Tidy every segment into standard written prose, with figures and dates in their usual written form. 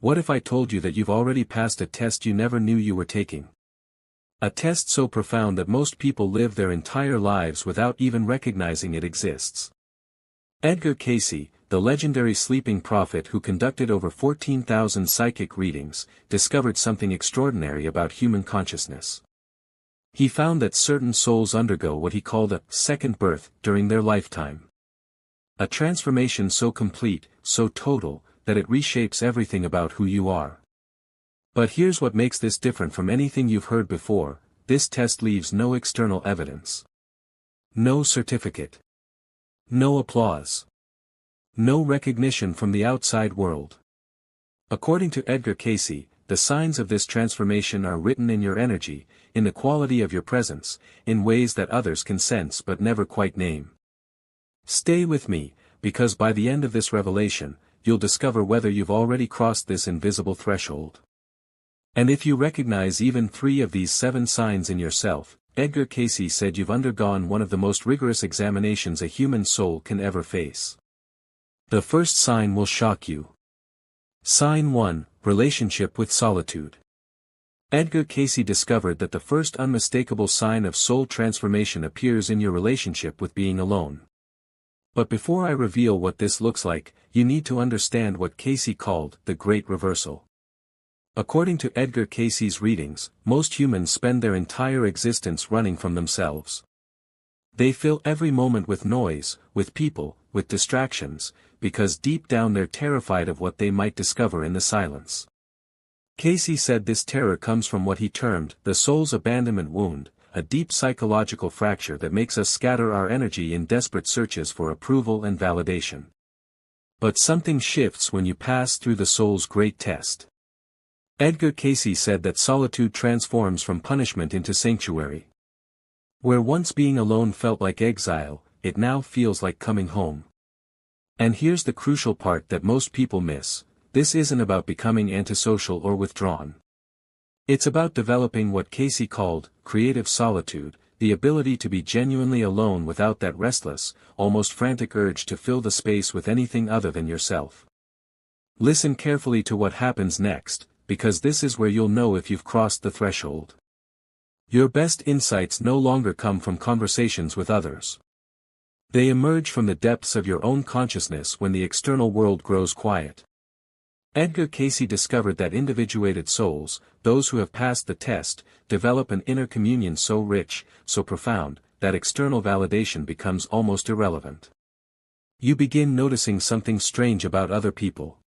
What if I told you that you've already passed a test you never knew you were taking? A test so profound that most people live their entire lives without even recognizing it exists. Edgar Cayce, the legendary sleeping prophet who conducted over 14,000 psychic readings, discovered something extraordinary about human consciousness. He found that certain souls undergo what he called a second birth during their lifetime. A transformation so complete, so total, that it reshapes everything about who you are. But here's what makes this different from anything you've heard before: this test leaves no external evidence. No certificate. No applause. No recognition from the outside world. According to Edgar Cayce, the signs of this transformation are written in your energy, in the quality of your presence, in ways that others can sense but never quite name. Stay with me, because by the end of this revelation, you'll discover whether you've already crossed this invisible threshold. And if you recognize even 3 of these 7 signs in yourself, Edgar Cayce said you've undergone one of the most rigorous examinations a human soul can ever face. The first sign will shock you. Sign 1, Relationship with Solitude. Edgar Cayce discovered that the first unmistakable sign of soul transformation appears in your relationship with being alone. But before I reveal what this looks like, you need to understand what Cayce called the Great Reversal. According to Edgar Cayce's readings, most humans spend their entire existence running from themselves. They fill every moment with noise, with people, with distractions, because deep down they're terrified of what they might discover in the silence. Cayce said this terror comes from what he termed the soul's abandonment wound, a deep psychological fracture that makes us scatter our energy in desperate searches for approval and validation. But something shifts when you pass through the soul's great test. Edgar Cayce said that solitude transforms from punishment into sanctuary. Where once being alone felt like exile, it now feels like coming home. And here's the crucial part that most people miss: this isn't about becoming antisocial or withdrawn. It's about developing what Cayce called creative solitude, the ability to be genuinely alone without that restless, almost frantic urge to fill the space with anything other than yourself. Listen carefully to what happens next, because this is where you'll know if you've crossed the threshold. Your best insights no longer come from conversations with others. They emerge from the depths of your own consciousness when the external world grows quiet. Edgar Cayce discovered that individuated souls, those who have passed the test, develop an inner communion so rich, so profound, that external validation becomes almost irrelevant. You begin noticing something strange about other people.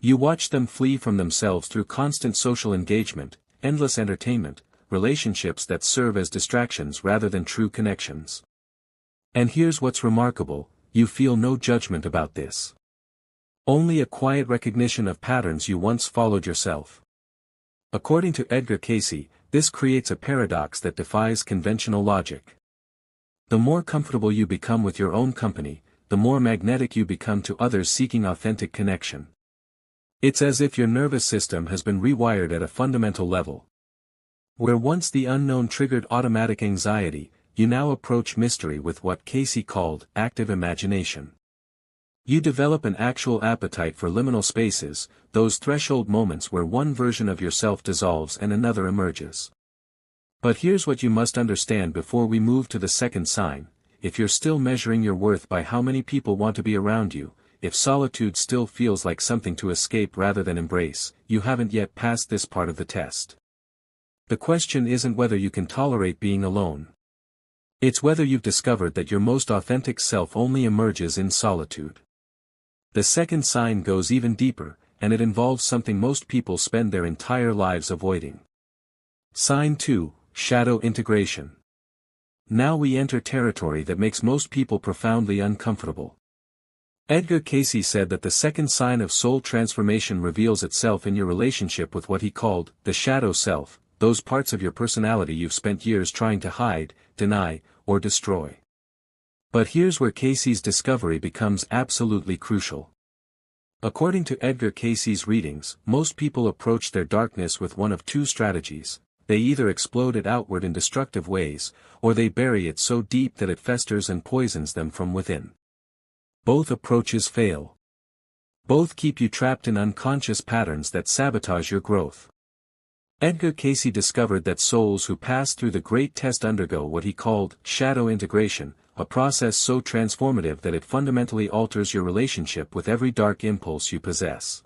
You watch them flee from themselves through constant social engagement, endless entertainment, relationships that serve as distractions rather than true connections. And here's what's remarkable: you feel no judgment about this. Only a quiet recognition of patterns you once followed yourself. According to Edgar Cayce, this creates a paradox that defies conventional logic. The more comfortable you become with your own company, the more magnetic you become to others seeking authentic connection. It's as if your nervous system has been rewired at a fundamental level. Where once the unknown triggered automatic anxiety, you now approach mystery with what Cayce called active imagination. You develop an actual appetite for liminal spaces, those threshold moments where one version of yourself dissolves and another emerges. But here's what you must understand before we move to the second sign: if you're still measuring your worth by how many people want to be around you, if solitude still feels like something to escape rather than embrace, you haven't yet passed this part of the test. The question isn't whether you can tolerate being alone. It's whether you've discovered that your most authentic self only emerges in solitude. The second sign goes even deeper, and it involves something most people spend their entire lives avoiding. Sign 2, Shadow Integration. Now we enter territory that makes most people profoundly uncomfortable. Edgar Cayce said that the second sign of soul transformation reveals itself in your relationship with what he called the shadow self, those parts of your personality you've spent years trying to hide, deny, or destroy. But here's where Cayce's discovery becomes absolutely crucial. According to Edgar Cayce's readings, most people approach their darkness with one of 2 strategies: they either explode it outward in destructive ways, or they bury it so deep that it festers and poisons them from within. Both approaches fail. Both keep you trapped in unconscious patterns that sabotage your growth. Edgar Cayce discovered that souls who pass through the great test undergo what he called shadow integration, a process so transformative that it fundamentally alters your relationship with every dark impulse you possess.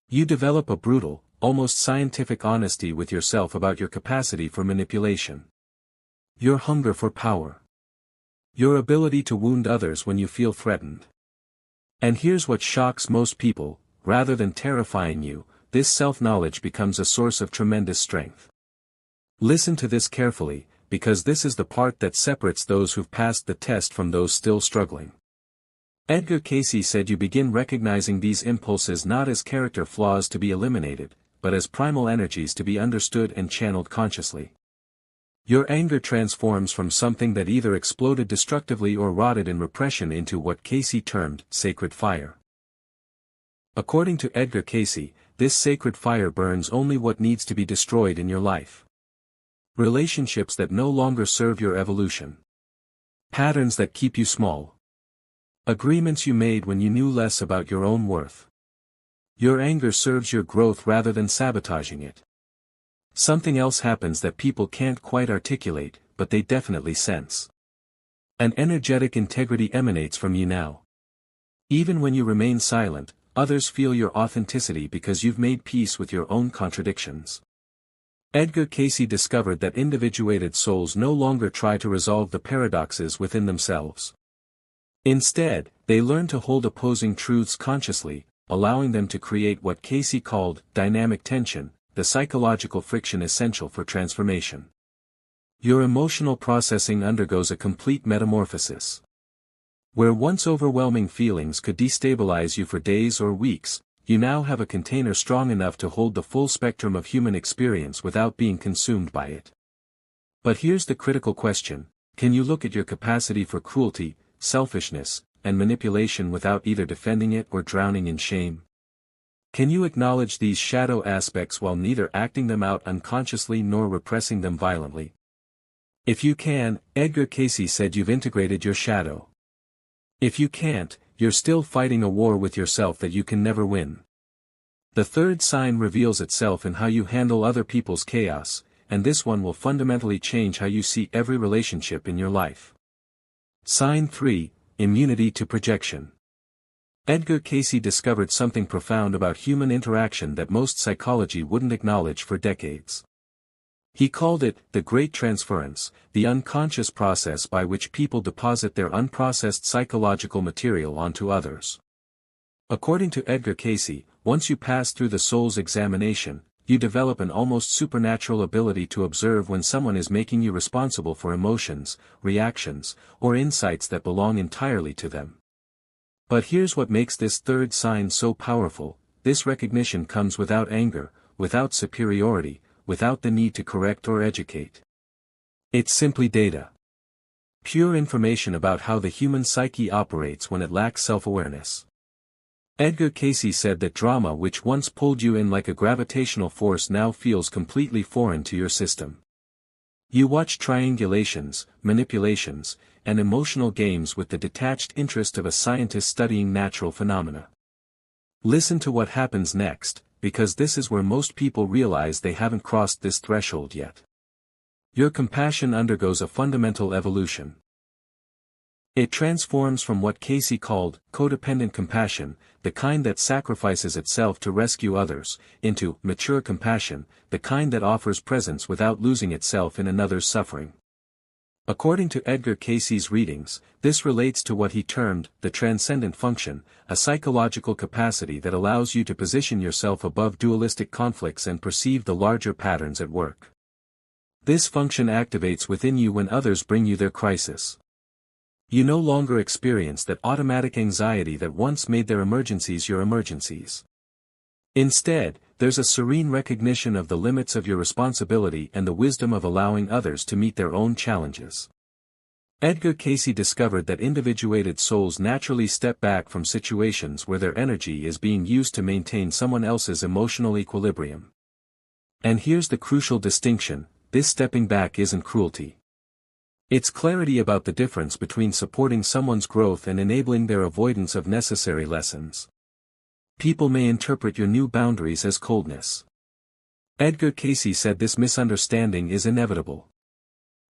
You develop a brutal, almost scientific honesty with yourself about your capacity for manipulation. Your hunger for power. Your ability to wound others when you feel threatened. And here's what shocks most people: rather than terrifying you, this self-knowledge becomes a source of tremendous strength. Listen to this carefully, because this is the part that separates those who've passed the test from those still struggling. Edgar Cayce said you begin recognizing these impulses not as character flaws to be eliminated, but as primal energies to be understood and channeled consciously. Your anger transforms from something that either exploded destructively or rotted in repression into what Cayce termed sacred fire. According to Edgar Cayce, this sacred fire burns only what needs to be destroyed in your life. Relationships that no longer serve your evolution. Patterns that keep you small. Agreements you made when you knew less about your own worth. Your anger serves your growth rather than sabotaging it. Something else happens that people can't quite articulate, but they definitely sense. An energetic integrity emanates from you now. Even when you remain silent, others feel your authenticity because you've made peace with your own contradictions. Edgar Cayce discovered that individuated souls no longer try to resolve the paradoxes within themselves. Instead, they learn to hold opposing truths consciously, allowing them to create what Cayce called dynamic tension, the psychological friction essential for transformation. Your emotional processing undergoes a complete metamorphosis. Where once overwhelming feelings could destabilize you for days or weeks, you now have a container strong enough to hold the full spectrum of human experience without being consumed by it. But here's the critical question: can you look at your capacity for cruelty, selfishness, and manipulation without either defending it or drowning in shame? Can you acknowledge these shadow aspects while neither acting them out unconsciously nor repressing them violently? If you can, Edgar Cayce said you've integrated your shadow. If you can't, you're still fighting a war with yourself that you can never win. The third sign reveals itself in how you handle other people's chaos, and this one will fundamentally change how you see every relationship in your life. Sign 3: Immunity to projection. Edgar Cayce discovered something profound about human interaction that most psychology wouldn't acknowledge for decades. He called it the great transference, the unconscious process by which people deposit their unprocessed psychological material onto others. According to Edgar Cayce, once you pass through the soul's examination, you develop an almost supernatural ability to observe when someone is making you responsible for emotions, reactions, or insights that belong entirely to them. But here's what makes this third sign so powerful: this recognition comes without anger, without superiority, without the need to correct or educate. It's simply data. Pure information about how the human psyche operates when it lacks self-awareness. Edgar Cayce said that drama which once pulled you in like a gravitational force now feels completely foreign to your system. You watch triangulations, manipulations, and emotional games with the detached interest of a scientist studying natural phenomena. Listen to what happens next, because this is where most people realize they haven't crossed this threshold yet. Your compassion undergoes a fundamental evolution. It transforms from what Cayce called codependent compassion, the kind that sacrifices itself to rescue others, into mature compassion, the kind that offers presence without losing itself in another's suffering. According to Edgar Cayce's readings, this relates to what he termed the transcendent function, a psychological capacity that allows you to position yourself above dualistic conflicts and perceive the larger patterns at work. This function activates within you when others bring you their crisis. You no longer experience that automatic anxiety that once made their emergencies your emergencies. Instead, there's a serene recognition of the limits of your responsibility and the wisdom of allowing others to meet their own challenges. Edgar Cayce discovered that individuated souls naturally step back from situations where their energy is being used to maintain someone else's emotional equilibrium. And here's the crucial distinction: this stepping back isn't cruelty. It's clarity about the difference between supporting someone's growth and enabling their avoidance of necessary lessons. People may interpret your new boundaries as coldness. Edgar Cayce said this misunderstanding is inevitable.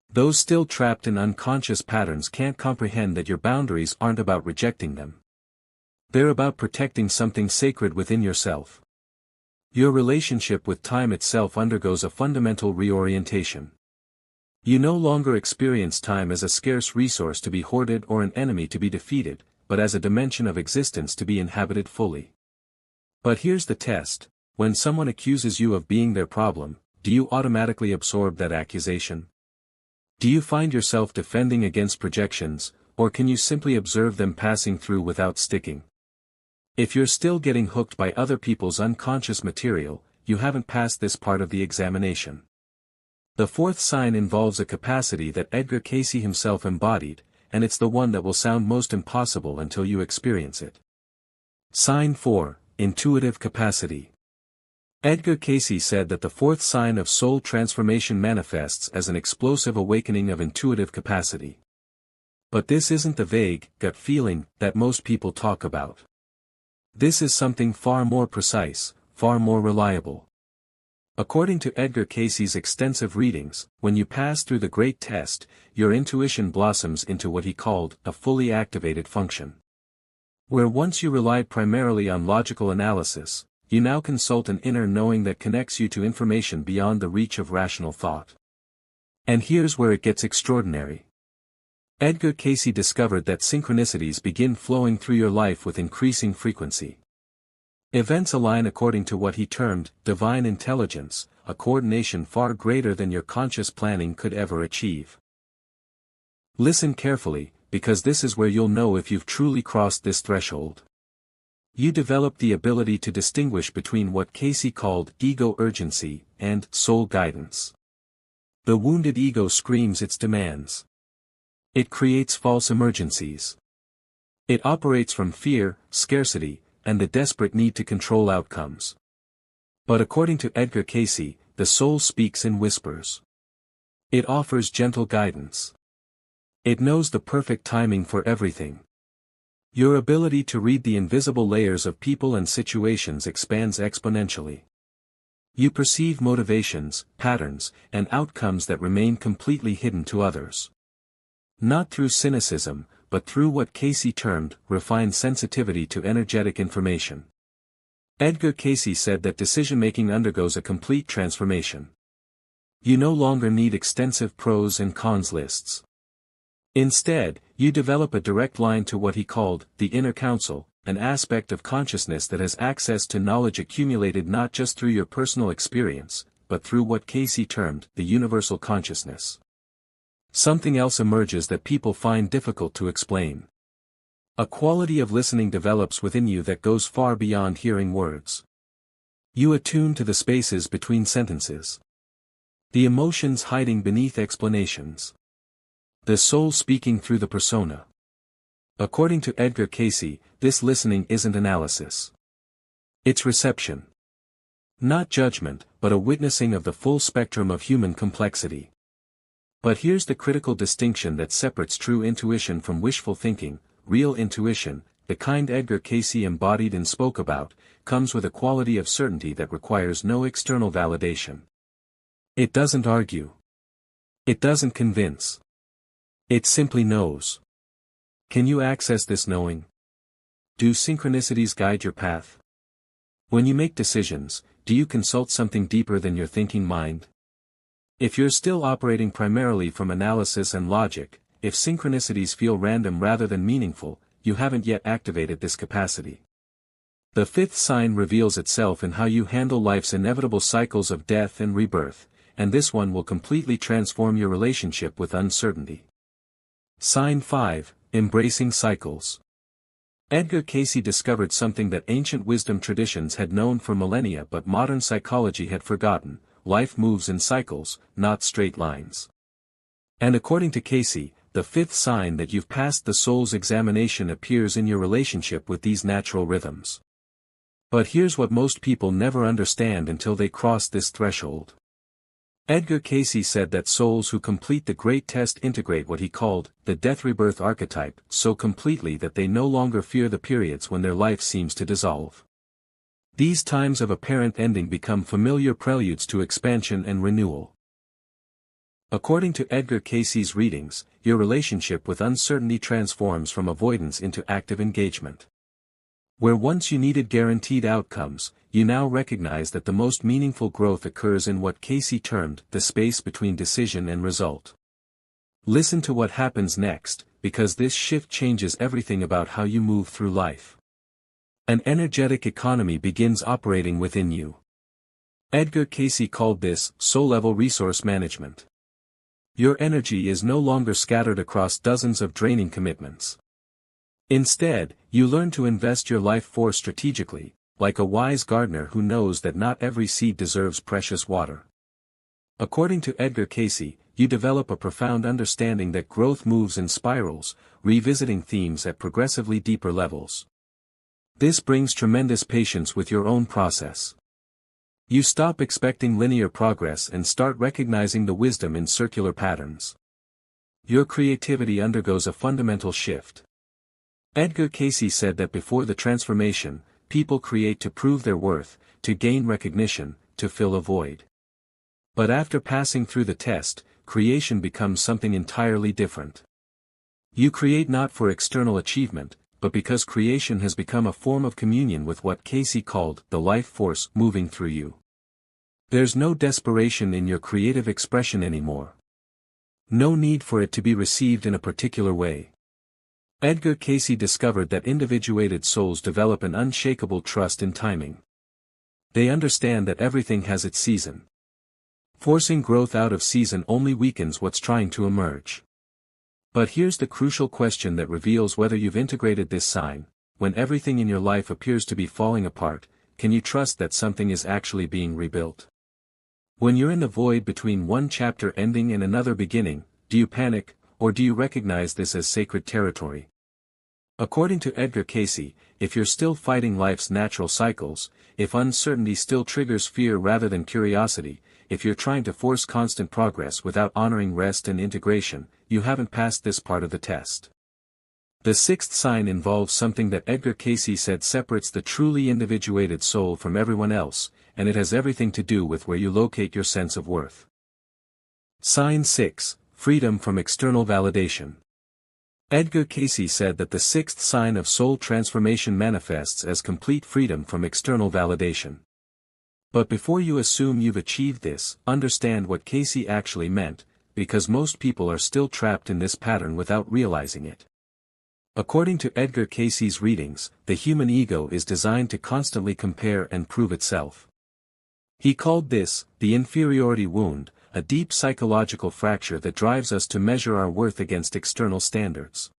Those still trapped in unconscious patterns can't comprehend that your boundaries aren't about rejecting them. They're about protecting something sacred within yourself. Your relationship with time itself undergoes a fundamental reorientation. You no longer experience time as a scarce resource to be hoarded or an enemy to be defeated, but as a dimension of existence to be inhabited fully. But here's the test: when someone accuses you of being their problem, do you automatically absorb that accusation? Do you find yourself defending against projections, or can you simply observe them passing through without sticking? If you're still getting hooked by other people's unconscious material, you haven't passed this part of the examination. The fourth sign involves a capacity that Edgar Cayce himself embodied, and it's the one that will sound most impossible until you experience it. Sign 4, Intuitive Capacity. Edgar Cayce said that the fourth sign of soul transformation manifests as an explosive awakening of intuitive capacity. But this isn't the vague, gut feeling that most people talk about. This is something far more precise, far more reliable. According to Edgar Cayce's extensive readings, when you pass through the great test, your intuition blossoms into what he called a fully activated function. Where once you relied primarily on logical analysis, you now consult an inner knowing that connects you to information beyond the reach of rational thought. And here's where it gets extraordinary. Edgar Cayce discovered that synchronicities begin flowing through your life with increasing frequency. Events align according to what he termed divine intelligence, a coordination far greater than your conscious planning could ever achieve. Listen carefully, because this is where you'll know if you've truly crossed this threshold. You develop the ability to distinguish between what Cayce called ego urgency and soul guidance. The wounded ego screams its demands. It creates false emergencies. It operates from fear, scarcity, and the desperate need to control outcomes. But according to Edgar Cayce, the soul speaks in whispers. It offers gentle guidance. It knows the perfect timing for everything. Your ability to read the invisible layers of people and situations expands exponentially. You perceive motivations, patterns, and outcomes that remain completely hidden to others. Not through cynicism, but through what Cayce termed refined sensitivity to energetic information. Edgar Cayce said that decision-making undergoes a complete transformation. You no longer need extensive pros and cons lists. Instead, you develop a direct line to what he called the inner counsel, an aspect of consciousness that has access to knowledge accumulated not just through your personal experience, but through what Cayce termed the universal consciousness. Something else emerges that people find difficult to explain. A quality of listening develops within you that goes far beyond hearing words. You attune to the spaces between sentences. The emotions hiding beneath explanations. The soul speaking through the persona. According to Edgar Cayce, this listening isn't analysis. It's reception. Not judgment, but a witnessing of the full spectrum of human complexity. But here's the critical distinction that separates true intuition from wishful thinking. Real intuition, the kind Edgar Cayce embodied and spoke about, comes with a quality of certainty that requires no external validation. It doesn't argue. It doesn't convince. It simply knows. Can you access this knowing? Do synchronicities guide your path? When you make decisions, do you consult something deeper than your thinking mind? If you're still operating primarily from analysis and logic, if synchronicities feel random rather than meaningful, you haven't yet activated this capacity. The fifth sign reveals itself in how you handle life's inevitable cycles of death and rebirth, and this one will completely transform your relationship with uncertainty. Sign 5, Embracing Cycles. Edgar Cayce discovered something that ancient wisdom traditions had known for millennia but modern psychology had forgotten: life moves in cycles, not straight lines. And according to Cayce, the fifth sign that you've passed the soul's examination appears in your relationship with these natural rhythms. But here's what most people never understand until they cross this threshold. Edgar Cayce said that souls who complete the great test integrate what he called the death-rebirth archetype so completely that they no longer fear the periods when their life seems to dissolve. These times of apparent ending become familiar preludes to expansion and renewal. According to Edgar Cayce's readings, your relationship with uncertainty transforms from avoidance into active engagement. Where once you needed guaranteed outcomes, you now recognize that the most meaningful growth occurs in what Cayce termed the space between decision and result. Listen to what happens next, because this shift changes everything about how you move through life. An energetic economy begins operating within you. Edgar Cayce called this soul-level resource management. Your energy is no longer scattered across dozens of draining commitments. Instead, you learn to invest your life force strategically, like a wise gardener who knows that not every seed deserves precious water. According to Edgar Cayce, you develop a profound understanding that growth moves in spirals, revisiting themes at progressively deeper levels. This brings tremendous patience with your own process. You stop expecting linear progress and start recognizing the wisdom in circular patterns. Your creativity undergoes a fundamental shift. Edgar Cayce said that before the transformation, people create to prove their worth, to gain recognition, to fill a void. But after passing through the test, creation becomes something entirely different. You create not for external achievement, but because creation has become a form of communion with what Cayce called the life force moving through you. There's no desperation in your creative expression anymore. No need for it to be received in a particular way. Edgar Cayce discovered that individuated souls develop an unshakable trust in timing. They understand that everything has its season. Forcing growth out of season only weakens what's trying to emerge. But here's the crucial question that reveals whether you've integrated this sign: when everything in your life appears to be falling apart, can you trust that something is actually being rebuilt? When you're in the void between one chapter ending and another beginning, do you panic, or do you recognize this as sacred territory? According to Edgar Cayce, if you're still fighting life's natural cycles, if uncertainty still triggers fear rather than curiosity, if you're trying to force constant progress without honoring rest and integration, you haven't passed this part of the test. The sixth sign involves something that Edgar Cayce said separates the truly individuated soul from everyone else, and it has everything to do with where you locate your sense of worth. Sign 6, Freedom from External Validation. Edgar Cayce said that the sixth sign of soul transformation manifests as complete freedom from external validation. But before you assume you've achieved this, understand what Cayce actually meant, because most people are still trapped in this pattern without realizing it. According to Edgar Cayce's readings, the human ego is designed to constantly compare and prove itself. He called this the inferiority wound, a deep psychological fracture that drives us to measure our worth against external standards.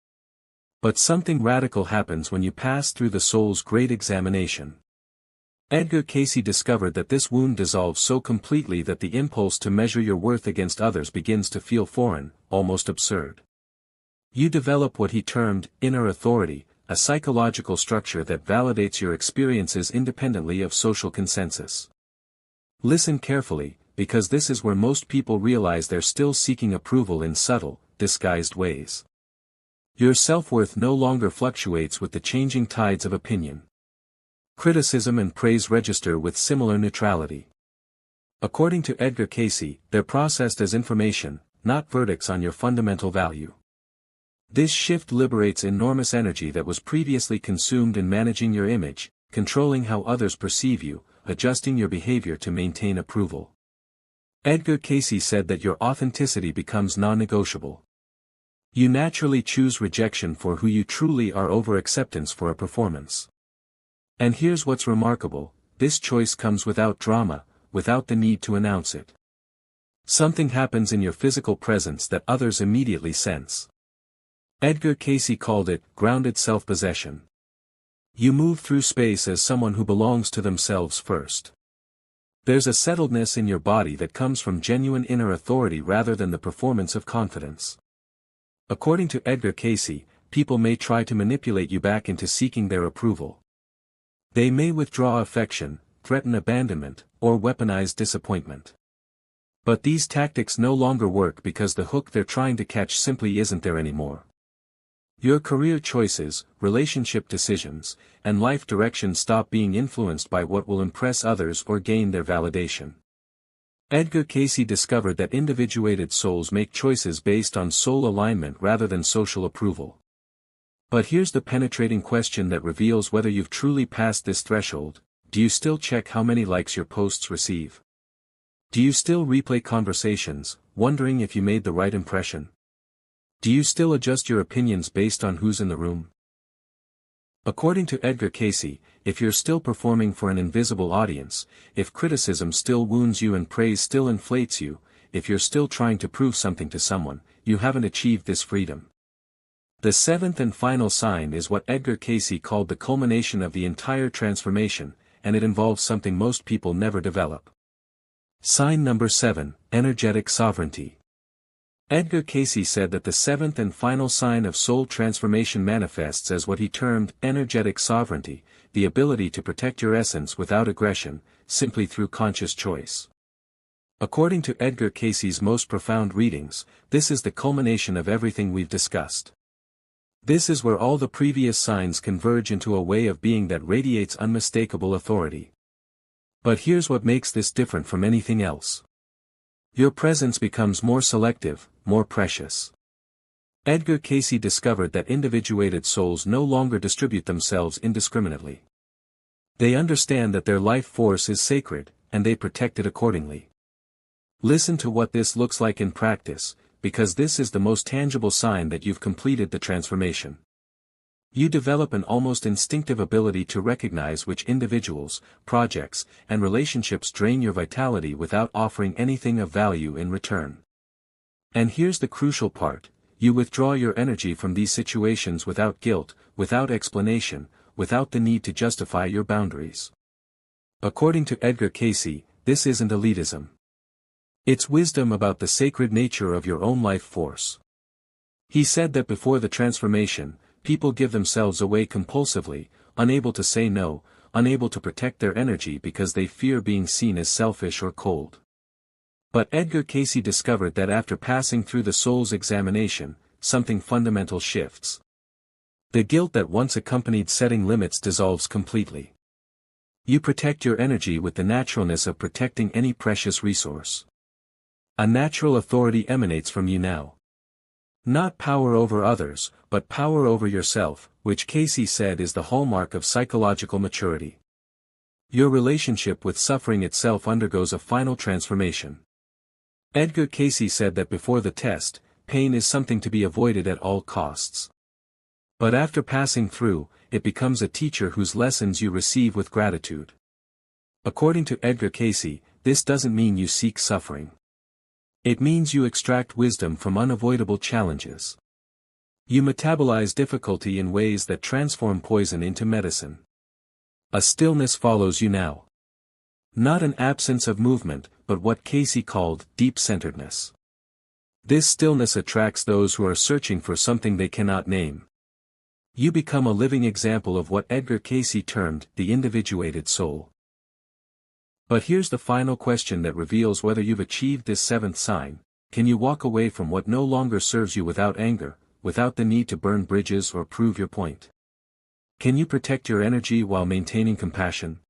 But something radical happens when you pass through the soul's great examination. Edgar Cayce discovered that this wound dissolves so completely that the impulse to measure your worth against others begins to feel foreign, almost absurd. You develop what he termed inner authority, a psychological structure that validates your experiences independently of social consensus. Listen carefully, because this is where most people realize they're still seeking approval in subtle, disguised ways. Your self-worth no longer fluctuates with the changing tides of opinion. Criticism and praise register with similar neutrality. According to Edgar Cayce, they're processed as information, not verdicts on your fundamental value. This shift liberates enormous energy that was previously consumed in managing your image, controlling how others perceive you, adjusting your behavior to maintain approval. Edgar Cayce said that your authenticity becomes non-negotiable. You naturally choose rejection for who you truly are over acceptance for a performance. And here's what's remarkable: this choice comes without drama, without the need to announce it. Something happens in your physical presence that others immediately sense. Edgar Cayce called it grounded self-possession. You move through space as someone who belongs to themselves first. There's a settledness in your body that comes from genuine inner authority rather than the performance of confidence. According to Edgar Cayce, people may try to manipulate you back into seeking their approval. They may withdraw affection, threaten abandonment, or weaponize disappointment. But these tactics no longer work because the hook they're trying to catch simply isn't there anymore. Your career choices, relationship decisions, and life direction stop being influenced by what will impress others or gain their validation. Edgar Cayce discovered that individuated souls make choices based on soul alignment rather than social approval. But here's the penetrating question that reveals whether you've truly passed this threshold: do you still check how many likes your posts receive? Do you still replay conversations, wondering if you made the right impression? Do you still adjust your opinions based on who's in the room? According to Edgar Cayce, if you're still performing for an invisible audience, if criticism still wounds you and praise still inflates you, if you're still trying to prove something to someone, you haven't achieved this freedom. The seventh and final sign is what Edgar Cayce called the culmination of the entire transformation, and it involves something most people never develop. Sign number 7, energetic sovereignty. Edgar Cayce said that the seventh and final sign of soul transformation manifests as what he termed energetic sovereignty, the ability to protect your essence without aggression, simply through conscious choice. According to Edgar Cayce's most profound readings, this is the culmination of everything we've discussed. This is where all the previous signs converge into a way of being that radiates unmistakable authority. But here's what makes this different from anything else. Your presence becomes more selective, more precious. Edgar Cayce discovered that individuated souls no longer distribute themselves indiscriminately. They understand that their life force is sacred, and they protect it accordingly. Listen to what this looks like in practice, because this is the most tangible sign that you've completed the transformation. You develop an almost instinctive ability to recognize which individuals, projects, and relationships drain your vitality without offering anything of value in return. And here's the crucial part: you withdraw your energy from these situations without guilt, without explanation, without the need to justify your boundaries. According to Edgar Cayce, this isn't elitism. It's wisdom about the sacred nature of your own life force. He said that before the transformation, people give themselves away compulsively, unable to say no, unable to protect their energy because they fear being seen as selfish or cold. But Edgar Cayce discovered that after passing through the soul's examination, something fundamental shifts. The guilt that once accompanied setting limits dissolves completely. You protect your energy with the naturalness of protecting any precious resource. A natural authority emanates from you now. Not power over others, but power over yourself, which Cayce said is the hallmark of psychological maturity. Your relationship with suffering itself undergoes a final transformation. Edgar Cayce said that before the test, pain is something to be avoided at all costs. But after passing through, it becomes a teacher whose lessons you receive with gratitude. According to Edgar Cayce, this doesn't mean you seek suffering. It means you extract wisdom from unavoidable challenges. You metabolize difficulty in ways that transform poison into medicine. A stillness follows you now. Not an absence of movement, but what Cayce called deep-centeredness. This stillness attracts those who are searching for something they cannot name. You become a living example of what Edgar Cayce termed the individuated soul. But here's the final question that reveals whether you've achieved this seventh sign: can you walk away from what no longer serves you without anger, without the need to burn bridges or prove your point? Can you protect your energy while maintaining compassion?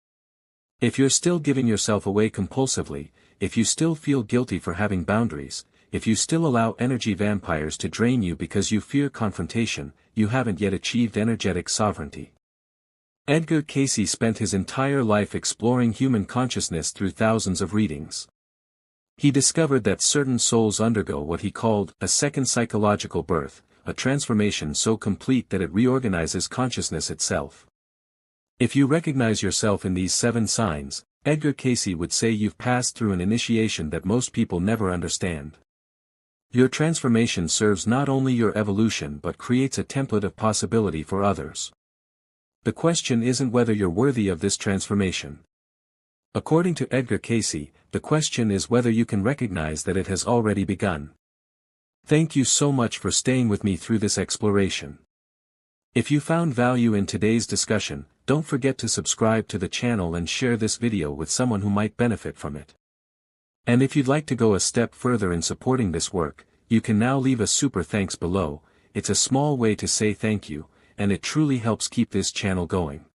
If you're still giving yourself away compulsively, if you still feel guilty for having boundaries, if you still allow energy vampires to drain you because you fear confrontation, you haven't yet achieved energetic sovereignty. Edgar Cayce spent his entire life exploring human consciousness through thousands of readings. He discovered that certain souls undergo what he called a second psychological birth, a transformation so complete that it reorganizes consciousness itself. If you recognize yourself in these 7 signs, Edgar Cayce would say you've passed through an initiation that most people never understand. Your transformation serves not only your evolution but creates a template of possibility for others. The question isn't whether you're worthy of this transformation. According to Edgar Cayce, the question is whether you can recognize that it has already begun. Thank you so much for staying with me through this exploration. If you found value in today's discussion, don't forget to subscribe to the channel and share this video with someone who might benefit from it. And if you'd like to go a step further in supporting this work, you can now leave a super thanks below. it's a small way to say thank you, and it truly helps keep this channel going.